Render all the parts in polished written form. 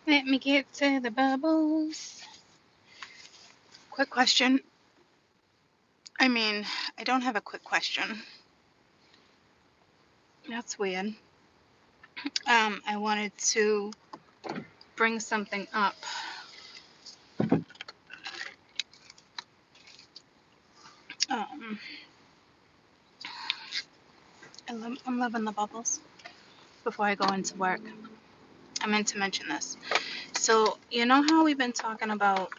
Let me get to the bubbles. Quick question. I mean, I don't have a quick question. That's weird. I wanted to bring something up. Um, I'm loving the bubbles before I go into work. I meant to mention this. So, you know how we've been talking about.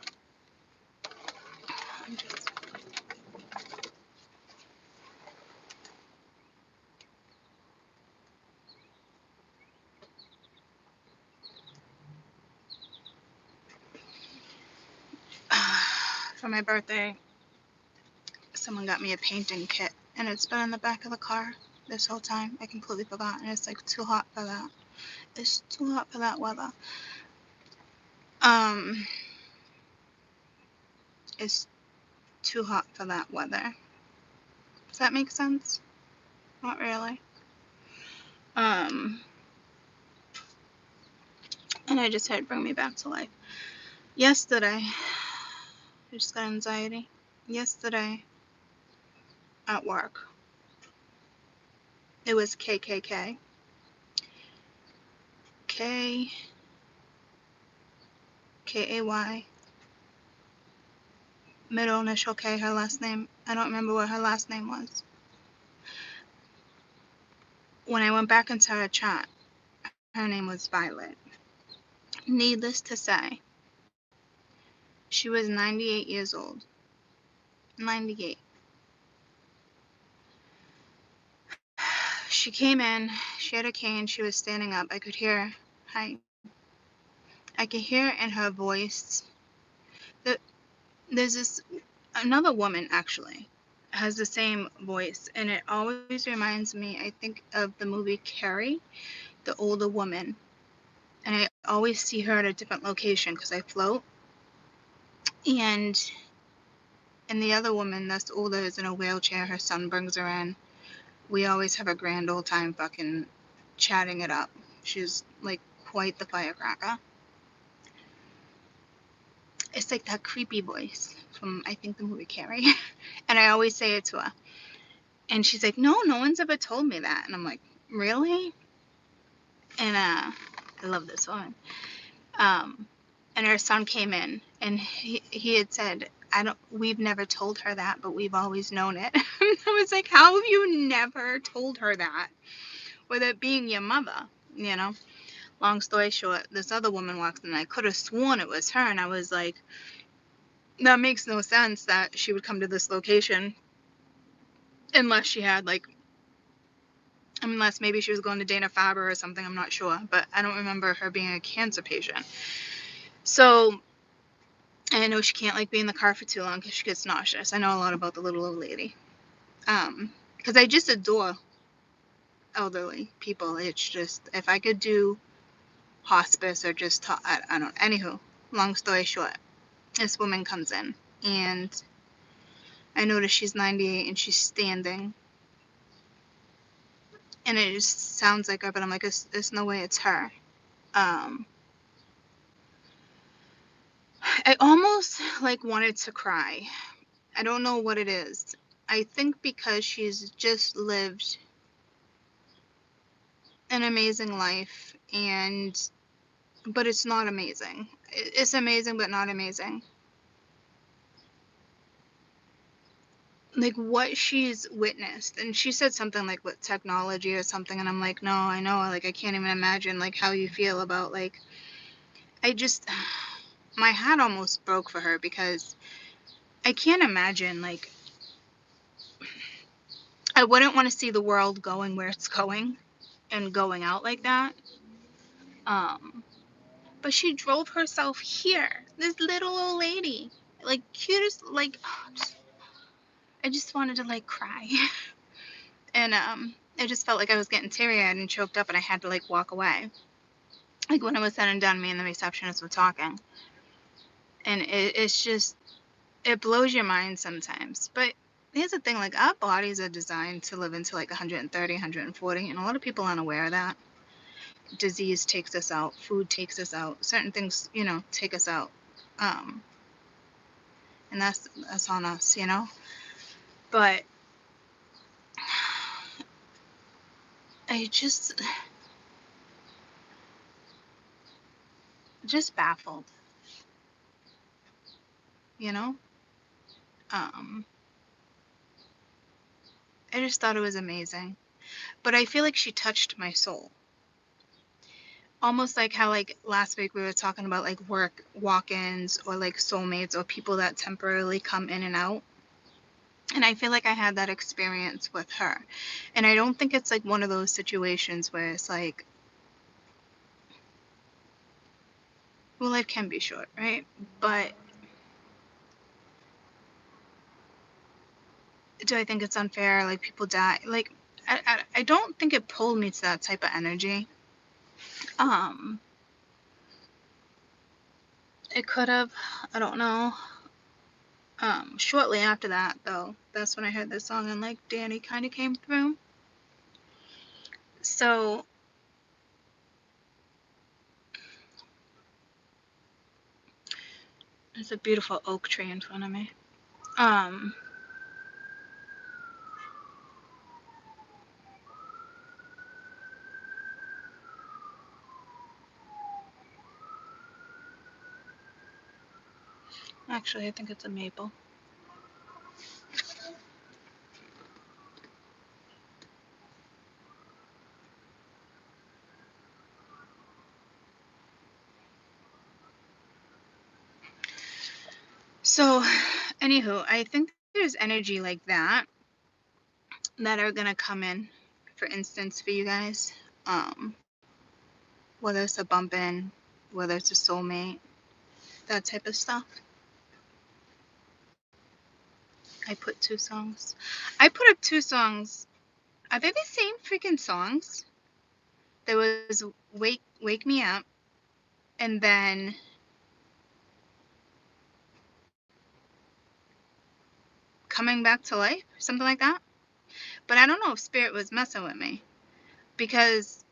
For my birthday, someone got me a painting kit, and it's been in the back of the car this whole time. I completely forgot, and it's like too hot for that. It's too hot for that weather. It's too hot for that weather. Does that make sense? Not really. And I just had it bring me back to life. Yesterday, I just got anxiety. Yesterday, at work, it was KKK. Kay, middle initial K, her last name. I don't remember what her last name was. When I went back into her chat, her name was Violet. Needless to say, she was 98 years old. 98. She came in, she had a cane, she was standing up. I could hear, hi. I could hear in her voice that there's this, another woman actually, has the same voice, and it always reminds me, I think, of the movie Carrie, the older woman. And I always see her at a different location because I float. And the other woman that's older is in a wheelchair. Her son brings her in. We always have a grand old time fucking chatting it up. She's like quite the firecracker. It's like that creepy voice from, I think, the movie Carrie. And I always say it to her. And she's like, no one's ever told me that. And I'm like, really? And I love this woman. And her son came in, and he had said, we've never told her that, but we've always known it. I was like, how have you never told her that? With it being your mother, you know? Long story short, this other woman walks in, and I could have sworn it was her, and I was like, that makes no sense that she would come to this location unless she had, like, unless maybe she was going to Dana-Farber or something, I'm not sure, but I don't remember her being a cancer patient. So I know she can't, like, be in the car for too long because she gets nauseous. I know a lot about the little old lady. Because I just adore elderly people. It's just, if I could do hospice or just talk, I don't know. Anywho, long story short, this woman comes in, and I notice she's 98 and she's standing. And it just sounds like her, but I'm like, there's no way it's her. I almost, like, wanted to cry. I don't know what it is. I think because she's just lived an amazing life, but it's not amazing. It's amazing, but not amazing. Like, what she's witnessed, and she said something like with technology or something, and I'm like, no, I know, like, I can't even imagine, like, how you feel about, like, my heart almost broke for her because I can't imagine, like, I wouldn't want to see the world going where it's going and going out like that. But she drove herself here. This little old lady, like, cutest, like, I just wanted to, like, cry. And I just felt like I was getting teary-eyed and choked up, and I had to, like, walk away. Like, when it was said and done, me and the receptionist were talking. And it's just, it blows your mind sometimes. But here's the thing, like, our bodies are designed to live into, like, 130, 140, and a lot of people aren't aware of that. disease takes us out, food takes us out, certain things, you know, take us out. And that's on us, you know. But I just baffled, you know. I just thought it was amazing. But I feel like she touched my soul. Almost like how, like, last week we were talking about, like, work walk-ins or, like, soulmates or people that temporarily come in and out. And I feel like I had that experience with her. And I don't think it's, like, one of those situations where it's like, well, life can be short, right? But do I think it's unfair? Like, people die? Like, I don't think it pulled me to that type of energy. It could have. I don't know. Shortly after that, though, that's when I heard this song, and, like, Danny kind of came through. So there's a beautiful oak tree in front of me. Actually, I think it's a maple. So, anywho, I think there's energy like that are gonna come in, for instance, for you guys. Whether it's a bump in, whether it's a soulmate, that type of stuff. I put 2 songs. I put up 2 songs. Are they the same freaking songs? There was Wake Me Up, and then Coming Back to Life, something like that. But I don't know if Spirit was messing with me, because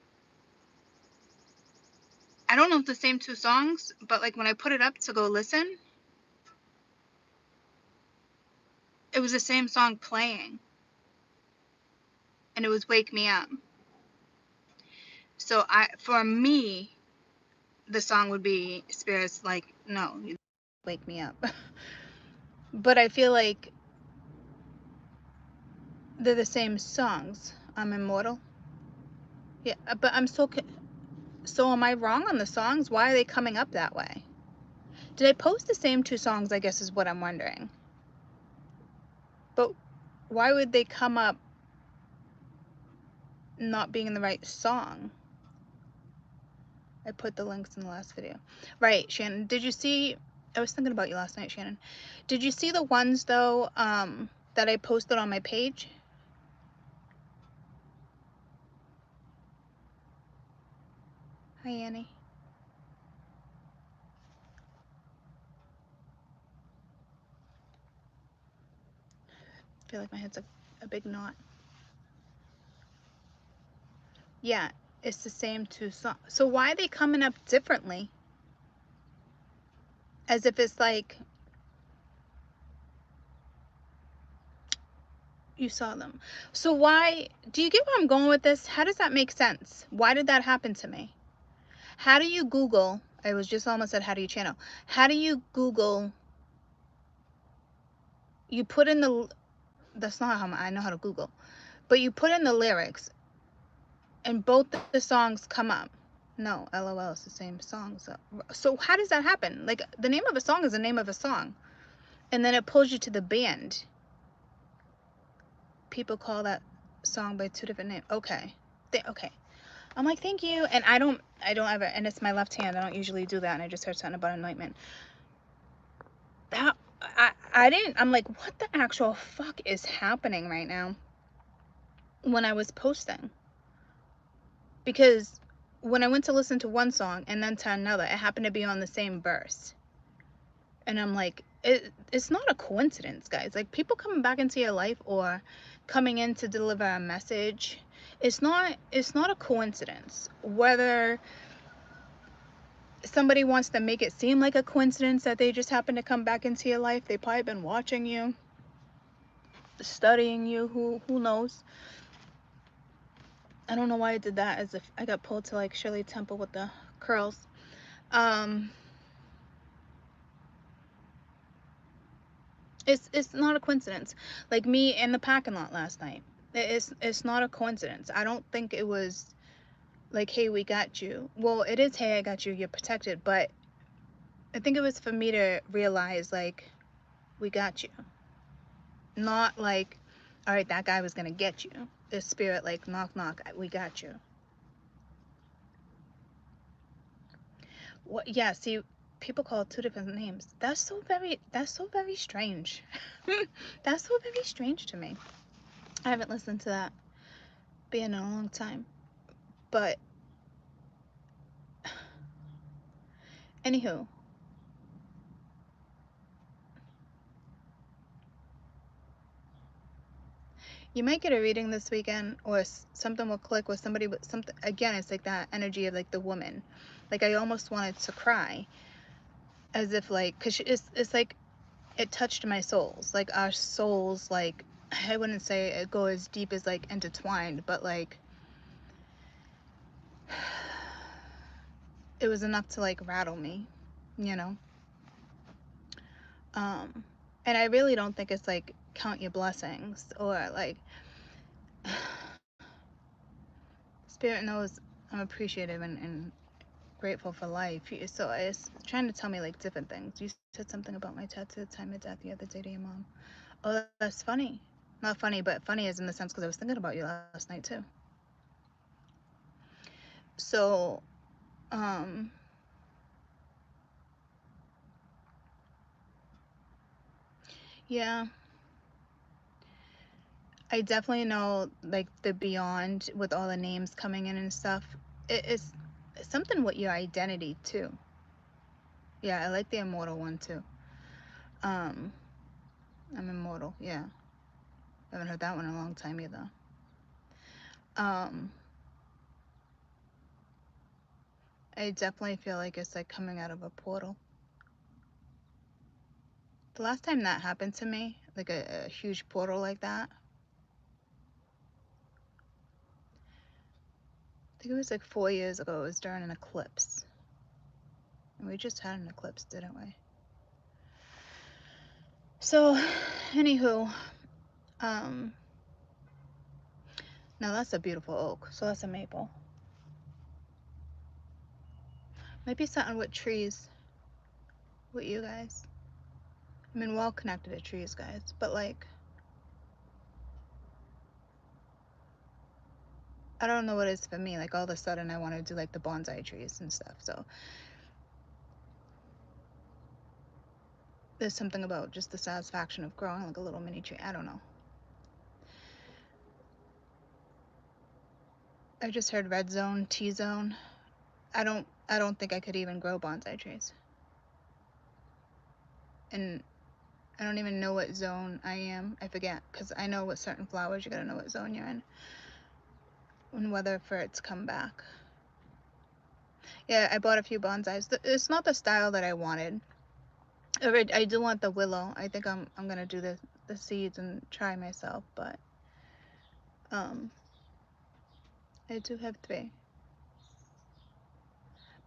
I don't know if the same 2 songs, but, like, when I put it up to go listen, it was the same song playing, and it was Wake Me Up. So for me, the song would be Spirit's like, no, Wake Me Up. But I feel like they're the same songs. I'm Immortal. Yeah, but so am I wrong on the songs? Why are they coming up that way? Did I post the same 2 songs, I guess is what I'm wondering. But why would they come up not being in the right song? I put the links in the last video. Right, Shannon. Did you see? I was thinking about you last night, Shannon. Did you see the ones, though, that I posted on my page? Hi, Annie. I feel like my head's a big knot. Yeah, it's the same 2 songs. So why are they coming up differently? As if it's like you saw them. So why, do you get where I'm going with this? How does that make sense? Why did that happen to me? How do you Google, I was just almost at how do you channel. How do you Google, you put in that's not how I know how to Google, but you put in the lyrics and both the songs come up. No, LOL, it's the same song. So how does that happen? Like, the name of a song is the name of a song. And then it pulls you to the band. People call that song by 2 different names. Okay. Okay. I'm like, thank you. And I don't ever, and it's my left hand. I don't usually do that. And I just heard something about anointment. I'm like, what the actual fuck is happening right now when I was posting? Because when I went to listen to one song and then to another, it happened to be on the same verse. And I'm like, it's not a coincidence, guys. Like, people coming back into your life or coming in to deliver a message, It's not a coincidence. Whether somebody wants to make it seem like a coincidence that they just happen to come back into your life, they've probably been watching you, studying you, who knows. I don't know why I did that, as if I got pulled to like Shirley Temple with the curls. It's not a coincidence. Like me in the parking lot last night. It's not a coincidence. I don't think it was like, hey, we got you. Well, it is, hey, I got you, you're protected, but I think it was for me to realize, like, we got you. Not like, all right, that guy was gonna get you. The spirit, like, knock, knock, we got you. What? Yeah, see, people call it two different names. That's so very strange. That's so very strange to me. I haven't listened to that band in a long time. But anywho, you might get a reading this weekend, or something will click with somebody with something. Again, it's like that energy of like the woman. Like, I almost wanted to cry, as if like, because it's like it touched my souls. Like, our souls, like, I wouldn't say it go as deep as like intertwined, but like it was enough to like rattle me, you know. And I really don't think it's like count your blessings, or like spirit knows I'm appreciative and grateful for life. So it's trying to tell me like different things. You said something about my tattoo, time of death, the other day to your mom. Oh, that's funny. Not funny, but funny is in the sense because I was thinking about you last night too. So, yeah, I definitely know like the beyond with all the names coming in and stuff. It's something with your identity too. Yeah, I like the immortal one too. I'm immortal. Yeah, I haven't heard that one in a long time either. I definitely feel like it's like coming out of a portal. The last time that happened to me, like a huge portal like that, I think it was like 4 years ago. It was during an eclipse. And we just had an eclipse, didn't we? So, anywho, now that's a beautiful oak. So that's a maple. Maybe something with trees with you guys. I mean, well connected to trees, guys. But like, I don't know what it is for me. Like, all of a sudden, I want to do like the bonsai trees and stuff. So there's something about just the satisfaction of growing like a little mini tree. I don't know. I just heard red zone, T zone. I don't think I could even grow bonsai trees. And I don't even know what zone I am. I forget, because I know with certain flowers you gotta know what zone you're in and whether for it to come back. Yeah, I bought a few bonsais. It's not the style that I wanted. I do want the willow. I think I'm gonna do the seeds and try myself, but I do have 3.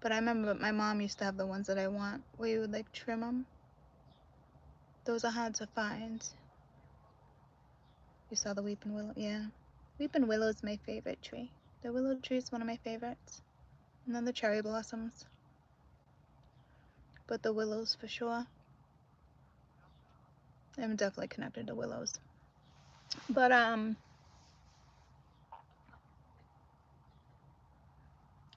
But I remember my mom used to have the ones that I want, where you would like trim them. Those are hard to find. You saw the weeping willow? Yeah. Weeping willow is my favorite tree. The willow tree is one of my favorites. And then the cherry blossoms. But the willows for sure. I'm definitely connected to willows. But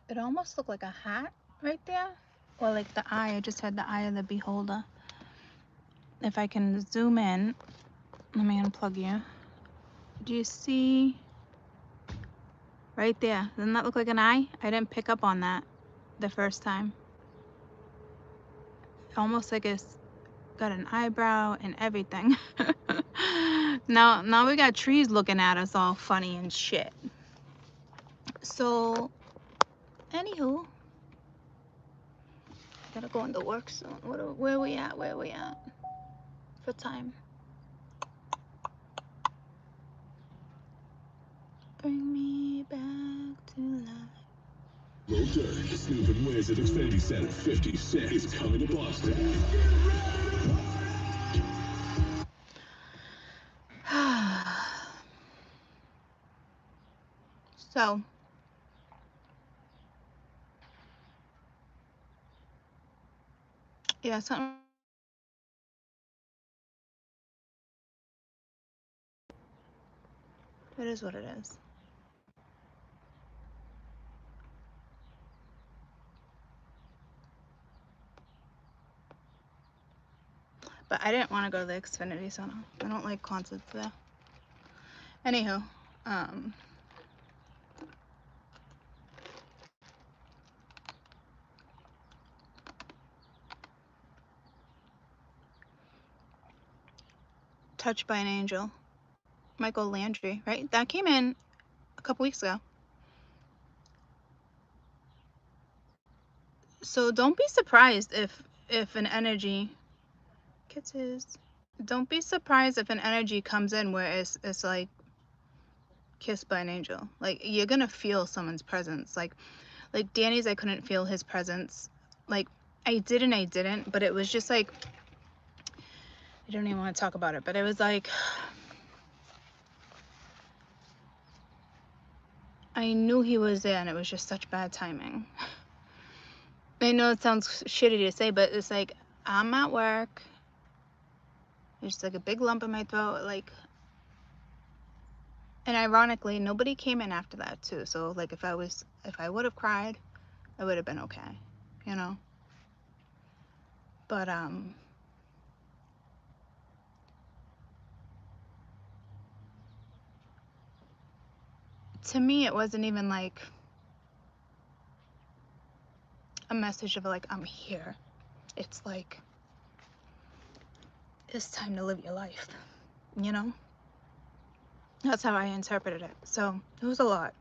it almost looked like a hat right there. Or like the eye. I just had the eye of the beholder. If I can zoom in, let me unplug you. Do you see right there? Doesn't that look like an eye? I didn't pick up on that the first time. Almost like it's got an eyebrow and everything. Now we got trees looking at us all funny and shit. So, anywho, gotta go into work soon. Where we at? Where we at for time? Bring me back to life. Low Dirt, Snoop and Wiz at Xfinity Center 56 is coming to Boston. So, yeah, something. It is what it is. But I didn't want to go to the Xfinity Center. I don't like concerts there. Anywho, Touched by an Angel, Michael Landry, right? That came in a couple weeks ago. So don't be surprised if an energy kisses. Don't be surprised if an energy comes in where it's like kissed by an angel. Like you're gonna feel someone's presence. Like Danny's, I couldn't feel his presence. Like I did and I didn't, but it was just like I don't even want to talk about it. But it was like I knew he was there, and it was just such bad timing. I know it sounds shitty to say, but it's like I'm at work. There's just like a big lump in my throat, like. And ironically, nobody came in after that too. So like if I would have cried, I would have been okay, you know. But to me, it wasn't even like a message of like I'm here. It's like it's time to live your life, you know. That's how I interpreted it. So it was a lot.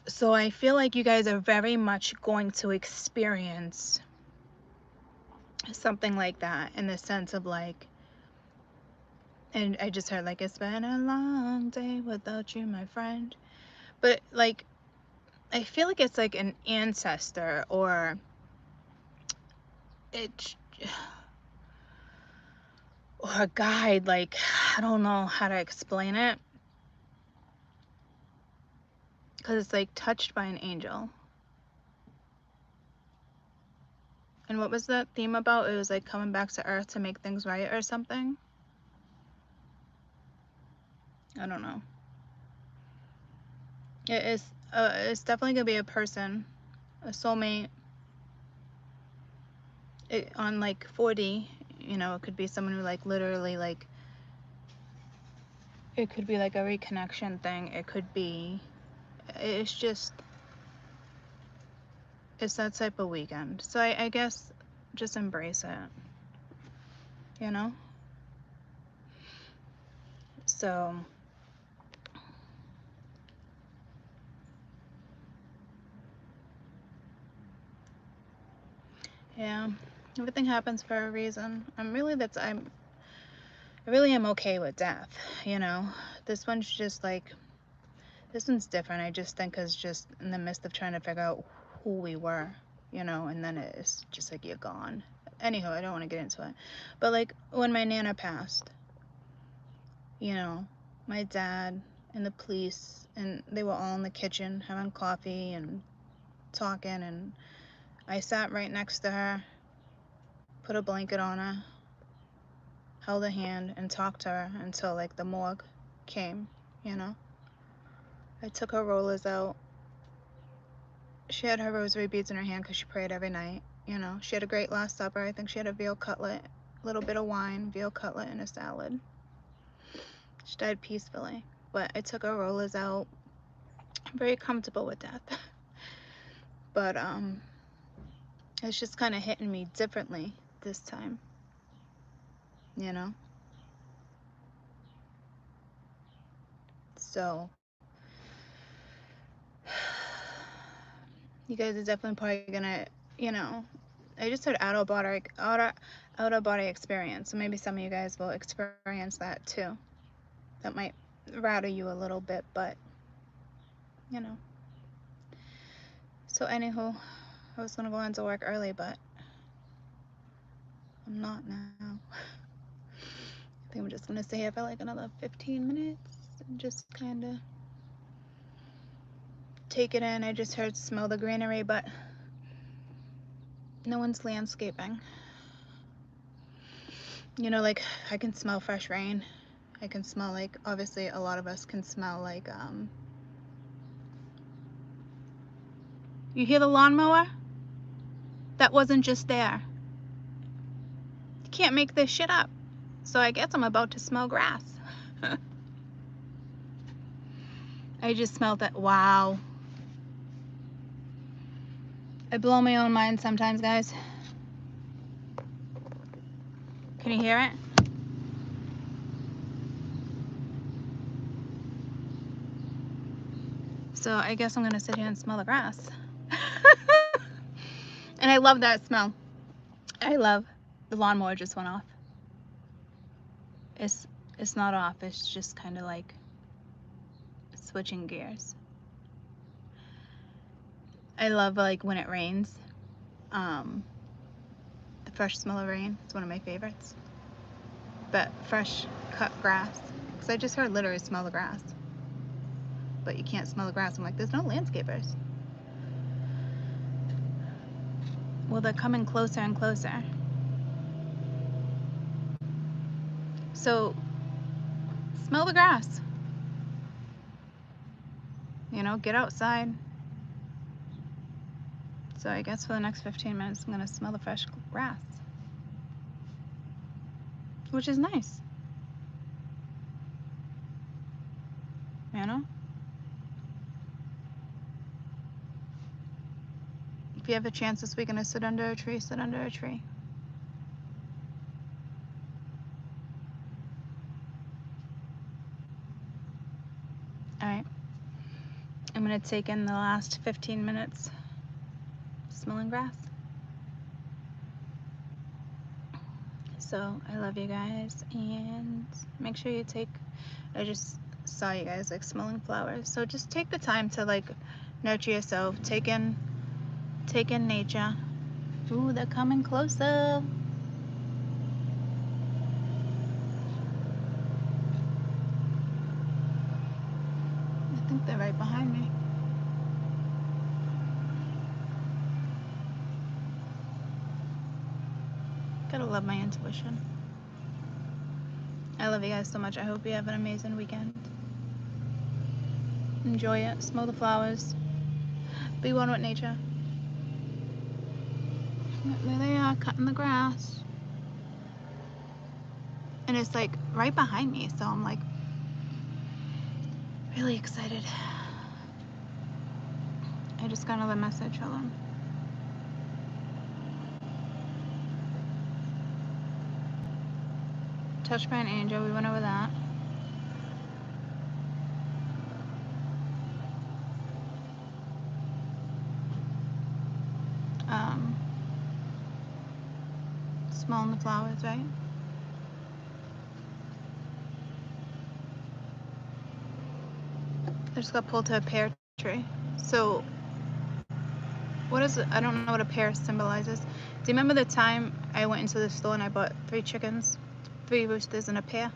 So I feel like you guys are very much going to experience something like that in the sense of like, and I just heard like it's been a long day without you, my friend. But like I feel like it's like an ancestor or it or a guide, like I don't know how to explain it, because it's like touched by an angel. And what was that theme about? It was like coming back to earth to make things right or something. I don't know. It's definitely gonna be a person, a soulmate. On like 4D, you know, it could be someone who like literally like, it could be like a reconnection thing. It could be, it's just, it's that type of weekend. So I guess just embrace it, you know? So, yeah, everything happens for a reason. I really am okay with death, you know? This one's just like, this one's different. I just think it's just in the midst of trying to figure out who we were, you know, and then it's just like you're gone. Anyhow, I don't want to get into it. But like when my Nana passed, you know, my dad and the police, and they were all in the kitchen having coffee and talking, and I sat right next to her, put a blanket on her, held her hand, and talked to her until like the morgue came, you know. I took her rollers out. She had her rosary beads in her hand because she prayed every night, you know. She had a great Last Supper. I think she had a veal cutlet, a little bit of wine, veal cutlet, and a salad. She died peacefully. But I took her rollers out. I'm very comfortable with death. But it's just kind of hitting me differently this time, you know. So You guys are definitely probably gonna, you know, I just heard out-of-body experience. So maybe some of you guys will experience that too. That might rattle you a little bit, but you know. So anywho, I was gonna go into work early, but I'm not now. I think I'm just gonna stay here for like another 15 minutes and just kind of take it in. I just heard smell the greenery, but no one's landscaping. You know, like I can smell fresh rain. I can smell like, obviously a lot of us can smell like, you hear the lawnmower? That wasn't just there. You can't make this shit up. So I guess I'm about to smell grass. I just smelled that. Wow. I blow my own mind sometimes, guys. Can you hear it? So I guess I'm gonna sit here and smell the grass. And I love that smell. I love the lawnmower just went off. It's not off, it's just kind of like switching gears. I love like when it rains. The fresh smell of rain is one of my favorites. But fresh cut grass, because I just heard literally smell the grass. But you can't smell the grass. I'm like, there's no landscapers. Well, they're coming closer and closer. So smell the grass. You know, get outside. So I guess for the next 15 minutes, I'm gonna smell the fresh grass, which is nice. You know? If you have a chance this weekend to sit under a tree, sit under a tree. All right. I'm gonna take in the last 15 minutes smelling grass. So I love you guys, and make sure you take, I just saw you guys like smelling flowers, so just take the time to like nurture yourself, take in nature. Ooh, they're coming closer. I think they're right behind me. Gotta love my intuition. I love you guys so much. I hope you have an amazing weekend. Enjoy it. Smell the flowers. Be one with nature. There they are, cutting the grass. And it's like right behind me, so I'm like really excited. I just got another message. Hold on. Touched by an angel. We went over that. Smelling the flowers, right? I just got pulled to a pear tree. So, what is it? I don't know what a pear symbolizes. Do you remember the time I went into the store and I bought 3 chickens, 3 roosters, and a pear?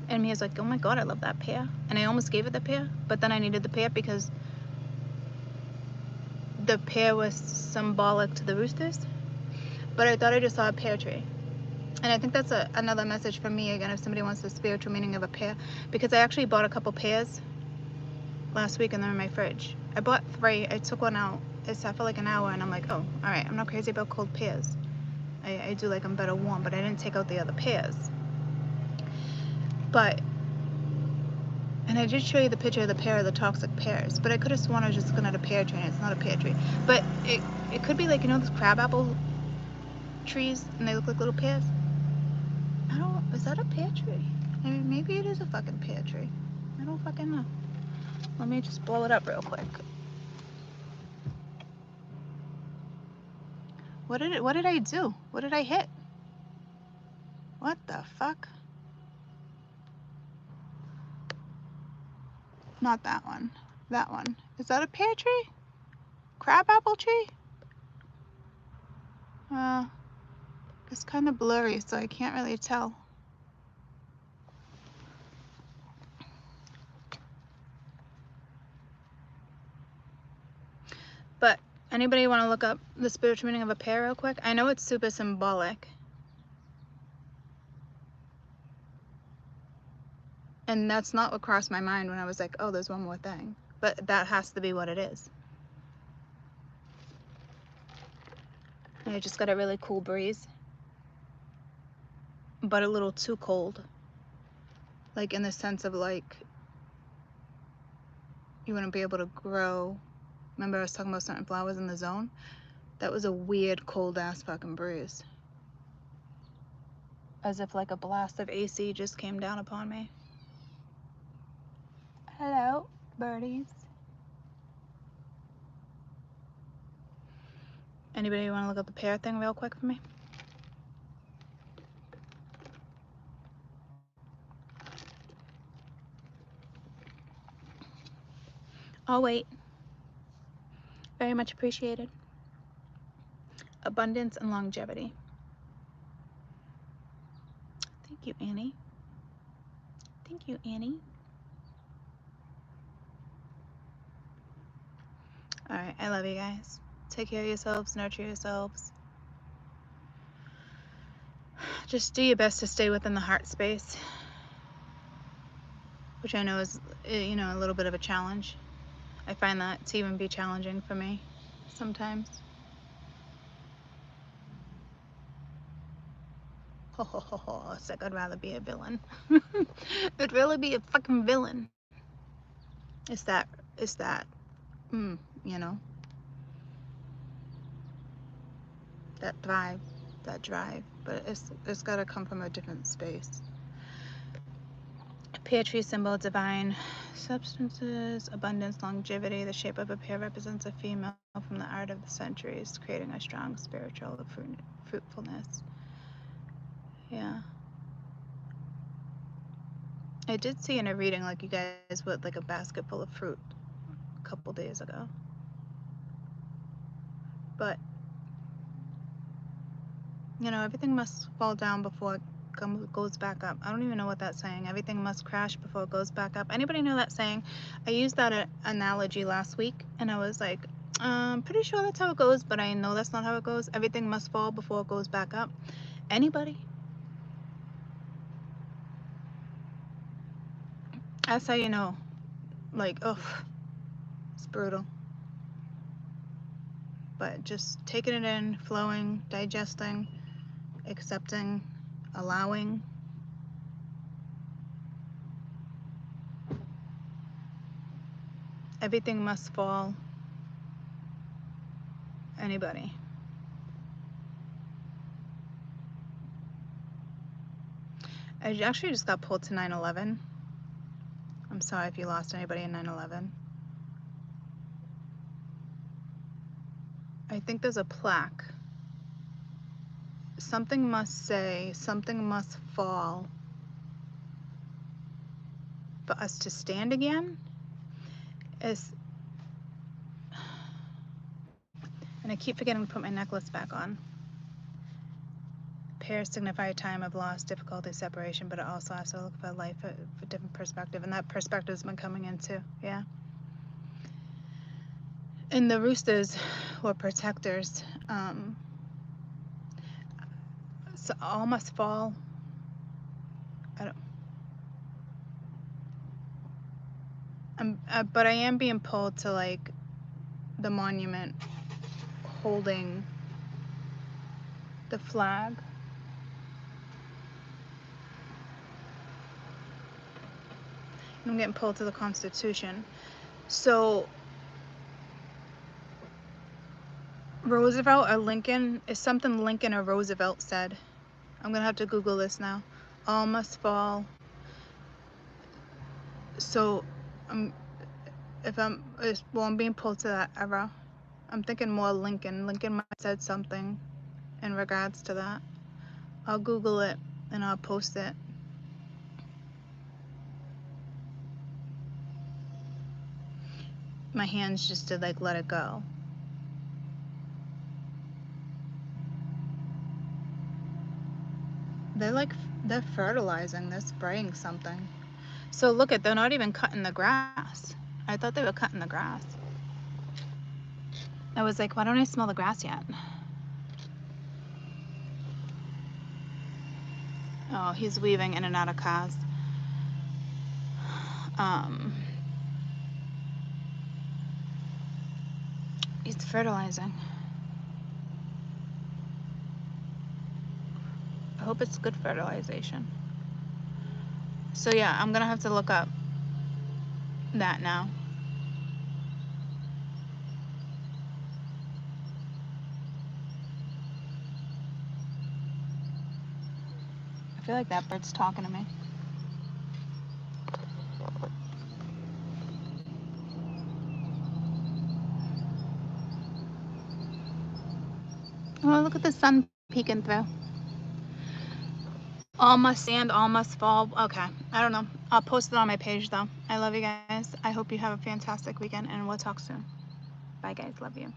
And Mia's like, oh my god, I love that pear. And I almost gave it the pear, but then I needed the pear because the pear was symbolic to the roosters. But I thought I just saw a pear tree. And I think that's another message from me again, if somebody wants the spiritual meaning of a pear. Because I actually bought a couple pears last week and they're in my fridge. I bought 3. I took one out. It sat for like an hour and I'm like, oh, alright, I'm not crazy about cold pears. I do like them better warm, but I didn't take out the other pears. But, and I did show you the picture of the pear of the toxic pears, but I could have sworn I was just looking at a pear tree and it's not a pear tree. But it could be like, you know, those crabapple trees and they look like little pears? Is that a pear tree? I mean, maybe it is a fucking pear tree. I don't fucking know. Let me just blow it up real quick. What did I do? What did I hit? What the fuck? Not that one. That one. Is that a pear tree? Crabapple tree? It's kind of blurry, so I can't really tell. But anybody want to look up the spiritual meaning of a pear real quick? I know it's super symbolic. And that's not what crossed my mind when I was like, oh, there's one more thing. But that has to be what it is. And I just got a really cool breeze. But a little too cold. Like in the sense of like, you wouldn't be able to grow. Remember I was talking about certain flowers in the zone? That was a weird cold ass fucking breeze. As if like a blast of AC just came down upon me. Hello, birdies. Anybody want to look up the pear thing real quick for me? I'll wait. Very much appreciated. Abundance and longevity. Thank you, Annie. Thank you, Annie. All right, I love you guys. Take care of yourselves, nurture yourselves. Just do your best to stay within the heart space, which I know is, you know, a little bit of a challenge. I find that to even be challenging for me sometimes. Ho ho ho ho, it's like I'd rather be a villain. I'd really be a fucking villain. It's that, you know, that drive, but it's got to come from a different space. Pear tree symbol, divine substances, abundance, longevity. The shape of a pear represents a female from the art of the centuries, creating a strong spiritual fruitfulness. Yeah. I did see in a reading, like you guys with like a basket full of fruit a couple days ago. But, you know, everything must fall down before it goes back up. I don't even know what that's saying. Everything must crash before it goes back up. Anybody know that saying? I used that analogy last week, and I was like, I'm pretty sure that's how it goes, but I know that's not how it goes. Everything must fall before it goes back up. Anybody? That's how you know. Like, ugh, it's brutal. But just taking it in, flowing, digesting, accepting, allowing. Everything must fall. Anybody. I actually just got pulled to 9/11. I'm sorry if you lost anybody in 9/11. I think there's a plaque. Something must say, something must fall for us to stand again. And I keep forgetting to put my necklace back on. Pairs signify a time of loss, difficulty, separation, but it also has to look for life for a different perspective, and that perspective's been coming in too. Yeah. And the roosters were protectors. So all must fall. But I am being pulled to like the monument holding the flag. I'm getting pulled to the Constitution. So Roosevelt or Lincoln is something Lincoln or Roosevelt said. I'm gonna have to Google this now. All must fall. So I'm being pulled to that era. I'm thinking more Lincoln. Lincoln might have said something in regards to that. I'll Google it and I'll post it. My hands just did like let it go. They're fertilizing, they're spraying something. So look at, they're not even cutting the grass. I thought they were cutting the grass. I was like, why don't I smell the grass yet? Oh, he's weaving in and out of cars. He's fertilizing. I hope it's good fertilization. So yeah, I'm gonna have to look up that now. I feel like that bird's talking to me. Oh, look at the sun peeking through. All must stand, all must fall. Okay, I don't know. I'll post it on my page though. I love you guys. I hope you have a fantastic weekend and we'll talk soon. Bye guys, love you.